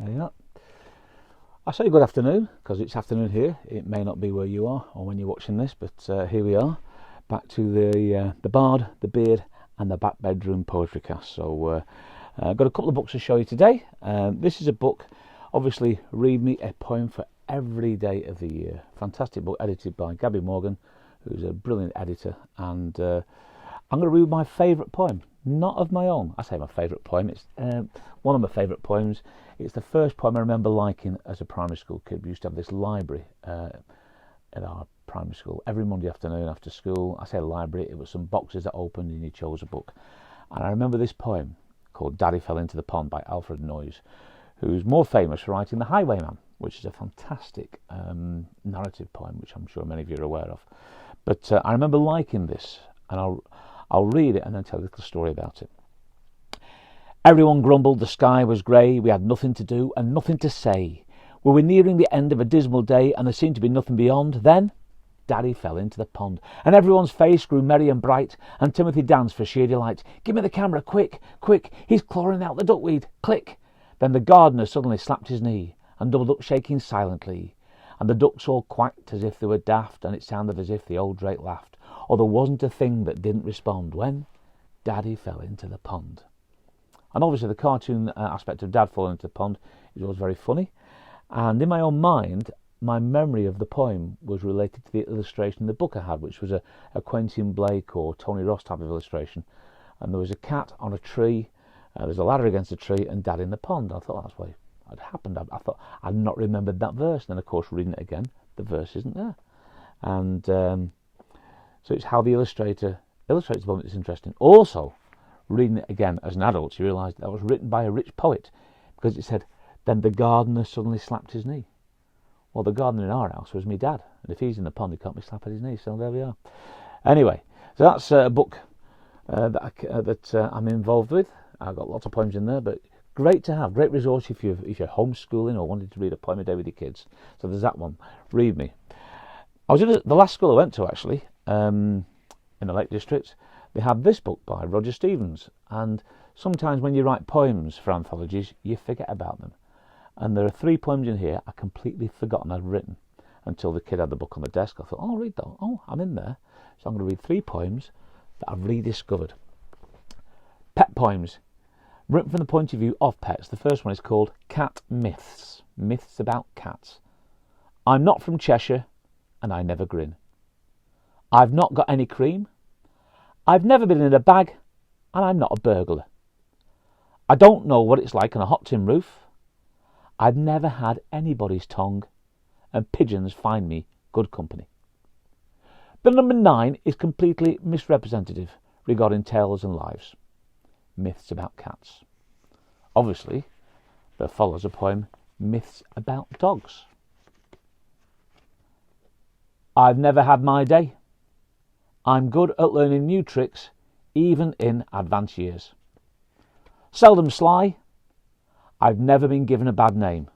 There you are. I say good afternoon because it's afternoon here. It may not be where you are or when you're watching this, but here we are, back to the Bard, the Beard, and the Back Bedroom Poetrycast. So I've got a couple of books to show you today. This is a book, obviously, Read Me a Poem for Every Day of the Year. Fantastic book, edited by Gabby Morgan, who's a brilliant editor. And I'm going to read my favourite poem, not of my own. I say my favourite poem. It's one of my favourite poems. It's the first poem I remember liking as a primary school kid. We used to have this library at our primary school every Monday afternoon after school. I say library, it was some boxes that opened and you chose a book. And I remember this poem called Daddy Fell into the Pond by Alfred Noyes, who's more famous for writing The Highwayman, which is a fantastic narrative poem, which I'm sure many of you are aware of. But I remember liking this, and I'll read it and then tell a little story about it. Everyone grumbled the sky was grey, we had nothing to do and nothing to say. We were nearing the end of a dismal day and there seemed to be nothing beyond. Then Daddy fell into the pond and everyone's face grew merry and bright and Timothy danced for sheer delight. Give me the camera, quick, quick, he's clawing out the duckweed, click. Then the gardener suddenly slapped his knee and doubled up shaking silently. And the ducks all quacked as if they were daft and it sounded as if the old drake laughed. Or there wasn't a thing that didn't respond when Daddy fell into the pond. And obviously the cartoon aspect of Dad falling into the pond is always very funny. And in my own mind, my memory of the poem was related to the illustration in the book I had, which was a Quentin Blake or Tony Ross type of illustration. And there was a cat on a tree, there's a ladder against a tree, and Dad in the pond. I thought that's why it had happened. I thought I'd not remembered that verse. And then, of course, reading it again, the verse isn't there. And so it's how the illustrator illustrates the poem that's interesting. Also, reading it again as an adult, you realise that was written by a rich poet, because it said, then the gardener suddenly slapped his knee. Well, the gardener in our house was me dad, and if he's in the pond, he can't be slapping his knee, so there we are. Anyway, so that's a book that I'm involved with. I've got lots of poems in there, but great to have, great resource if you're homeschooling or wanting to read a poem a day with your kids. So there's that one, Read Me. I was in the last school I went to, actually, in the Lake District. They had this book by Roger Stevens, and sometimes when you write poems for anthologies, you forget about them. And there are 3 poems in here I completely forgotten I'd written until the kid had the book on the desk. I thought, oh, I'll read that. Oh, I'm in there. So I'm going to read 3 poems that I've rediscovered. Pet poems, written from the point of view of pets. The first one is called Cat Myths, myths about cats. I'm not from Cheshire, and I never grin. I've not got any cream. I've never been in a bag, and I'm not a burglar. I don't know what it's like on a hot tin roof. I've never had anybody's tongue, and pigeons find me good company. But number 9 is completely misrepresentative regarding tales and lives. Myths about cats. Obviously, there follows a poem, Myths about dogs. I've never had my day. I'm good at learning new tricks, even in advanced years. Seldom sly. I've never been given a bad name.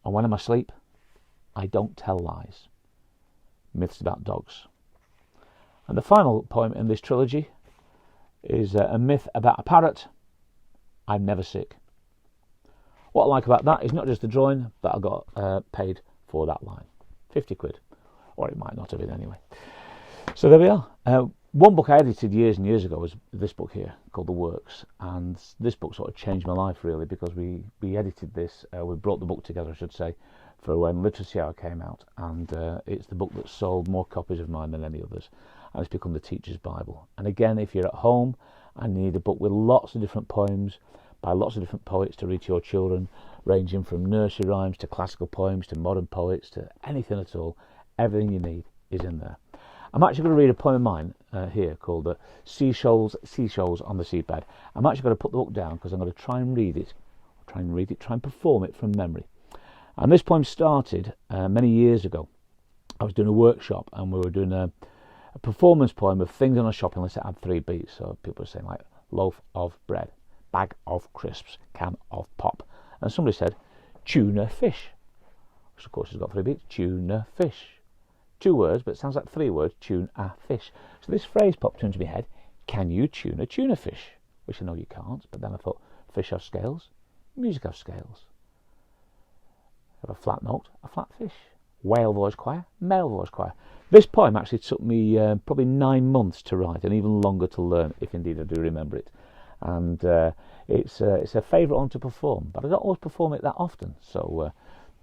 And when I'm asleep, I don't tell lies. Myths about dogs. And the final poem in this trilogy is a myth about a parrot. I'm never sick. What I like about that is not just the drawing, but I got paid for that line. 50 quid. Or it might not have been anyway. So there we are. One book I edited years and years ago was this book here called The Works, and this book sort of changed my life really, because we edited this, we brought the book together I should say, for when Literacy Hour came out, and it's the book that sold more copies of mine than any others, and it's become the Teacher's Bible. And again, if you're at home and you need a book with lots of different poems by lots of different poets to read to your children, ranging from nursery rhymes to classical poems to modern poets to anything at all, everything you need is in there. I'm actually going to read a poem of mine here called Seashells on the Seabed. I'm actually going to put the book down because I'm going to try and perform it from memory. And this poem started many years ago. I was doing a workshop and we were doing a performance poem of things on a shopping list that had 3 beats. So people were saying like loaf of bread, bag of crisps, can of pop. And somebody said tuna fish, which of course has got 3 beats, tuna fish. 2 words, but it sounds like 3 words, tune a fish. So this phrase popped into my head, can you tune a tuna fish? Which I know you can't, but then I thought, fish have scales? Music has scales. Have a flat note, a flat fish. Whale voice choir, male voice choir. This poem actually took me probably 9 months to write, and even longer to learn, if indeed I do remember it. And it's a favourite one to perform, but I don't always perform it that often. So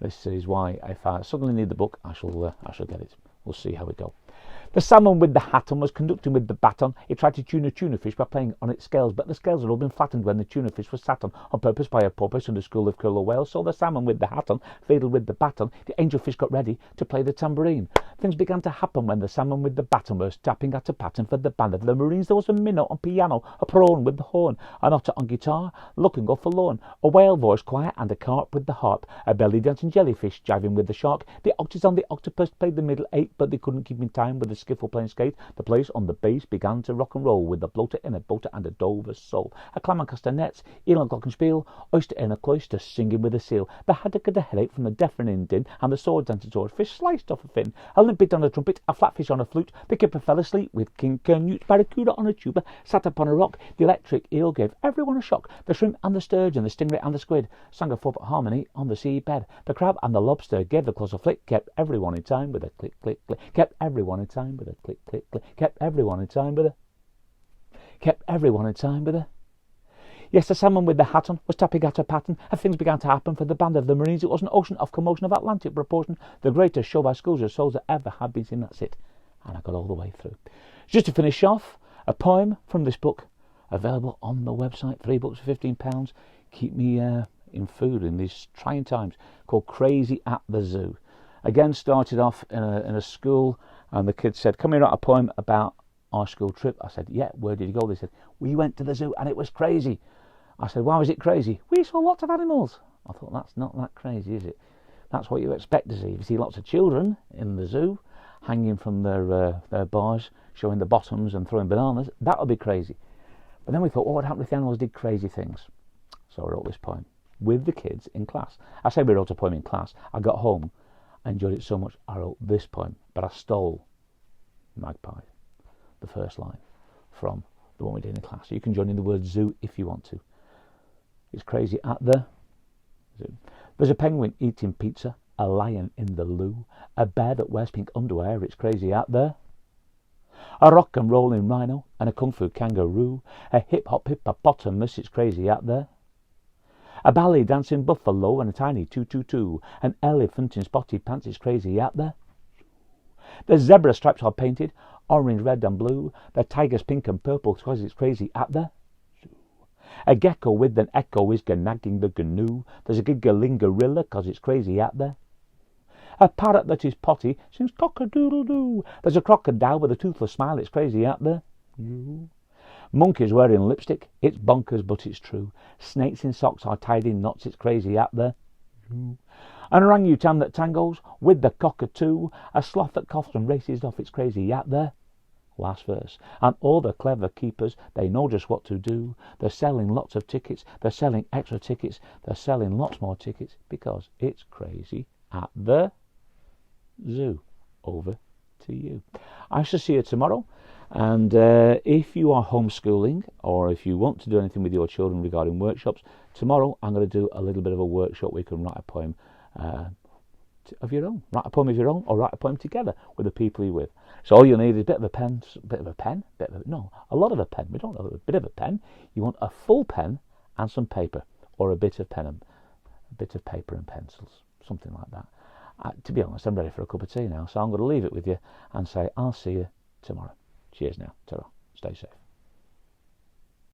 this is why, if I suddenly need the book, I shall get it. We'll see how we go. The salmon with the hat on was conducting with the baton. He tried to tune a tuna fish by playing on its scales, but the scales had all been flattened when the tuna fish was sat on purpose by a porpoise and a school of killer whales. So the salmon with the hat on fiddled with the baton. The angel fish got ready to play the tambourine. Things began to happen when the salmon with the baton was tapping at a pattern for the band of the Marines. There was a minnow on piano, a prawn with the horn, an otter on guitar, looking all forlorn, a whale voice choir and a carp with the harp, a belly dancing jellyfish jiving with the shark. The octaves on the octopus played the middle eight, but they couldn't keep in time with the skiffle playing skate. The place on the bass began to rock and roll with the bloater in a boater and a dover's soul. A clam and caster nets, eel and glockenspiel, oyster in a cloister singing with a seal. The haddock had a headache from the deafening din, and the sword dancing swordfish sliced off a fin. A limpet on a trumpet, a flatfish on a flute. The kipper fell asleep with king canute. Barracuda on a tuba sat upon a rock. The electric eel gave everyone a shock. The shrimp and the sturgeon, the stingray and the squid sang a four-part harmony on the seabed. The crab and the lobster gave the claws a flick, kept everyone in time with a click, click, click. Kept everyone in time with a click, click, click. Kept everyone in time with a. Yes, the salmon with the hat on was tapping at a pattern, and things began to happen for the band of the Marines. It was an ocean of commotion of Atlantic proportion, the greatest show by schools of souls that ever had been seen. That's it. And I got all the way through. Just to finish off, a poem from this book, available on the website, 3 books for £15. Keep me in food in these trying times, called Crazy at the Zoo. Again, started off in a school, and the kids said, "Can we write a poem about our school trip?" I said, "Yeah, where did you go?" They said, "We went to the zoo and it was crazy." I said, "Why was it crazy?" "We saw lots of animals." I thought, that's not that crazy, is it? That's what you expect to see. If you see lots of children in the zoo hanging from their bars, showing the bottoms and throwing bananas, that would be crazy. But then we thought, what would happen if the animals did crazy things? So I wrote this poem with the kids in class. I say we wrote a poem in class. I got home, I enjoyed it so much, I wrote this poem, but I stole Magpie, the first line, from the one we did in class. So you can join in the word zoo if you want to. It's crazy at the zoo. There's a penguin eating pizza, a lion in the loo, a bear that wears pink underwear. It's crazy at the. A rock and rolling rhino and a kung fu kangaroo, a hip hop hippopotamus. It's crazy at the. A ballet dancing buffalo and a tiny 222, an elephant in spotty pants. It's crazy at the. The zebra stripes are painted orange, red and blue. The tiger's pink and purple because it's crazy at the. A gecko with an echo is gnagging the gnu. There's a giggling gorilla because it's crazy at the. A parrot that is potty sings cock-a-doodle-doo. There's a crocodile with a toothless smile. It's crazy at the. Monkeys wearing lipstick. It's bonkers, but it's true. Snakes in socks are tied in knots. It's crazy at the. An orangutan that tangles with the cockatoo. A sloth that coughs and races off. It's crazy at the. Last verse. And all the clever keepers, they know just what to do. They're selling lots of tickets. They're selling extra tickets. They're selling lots more tickets because it's crazy at the zoo. Over to you. I shall see you tomorrow. And if you are homeschooling, or if you want to do anything with your children regarding workshops, tomorrow I'm going to do a little bit of a workshop where you can write a poem of your own. Write a poem of your own, or write a poem together with the people you're with. So all you need is a lot of a pen. We don't know, a bit of a pen. You want a full pen and some paper, or a bit of paper and pencils, something like that. To be honest, I'm ready for a cup of tea now, so I'm going to leave it with you and say I'll see you tomorrow. Cheers now. Ta-ra. Stay safe.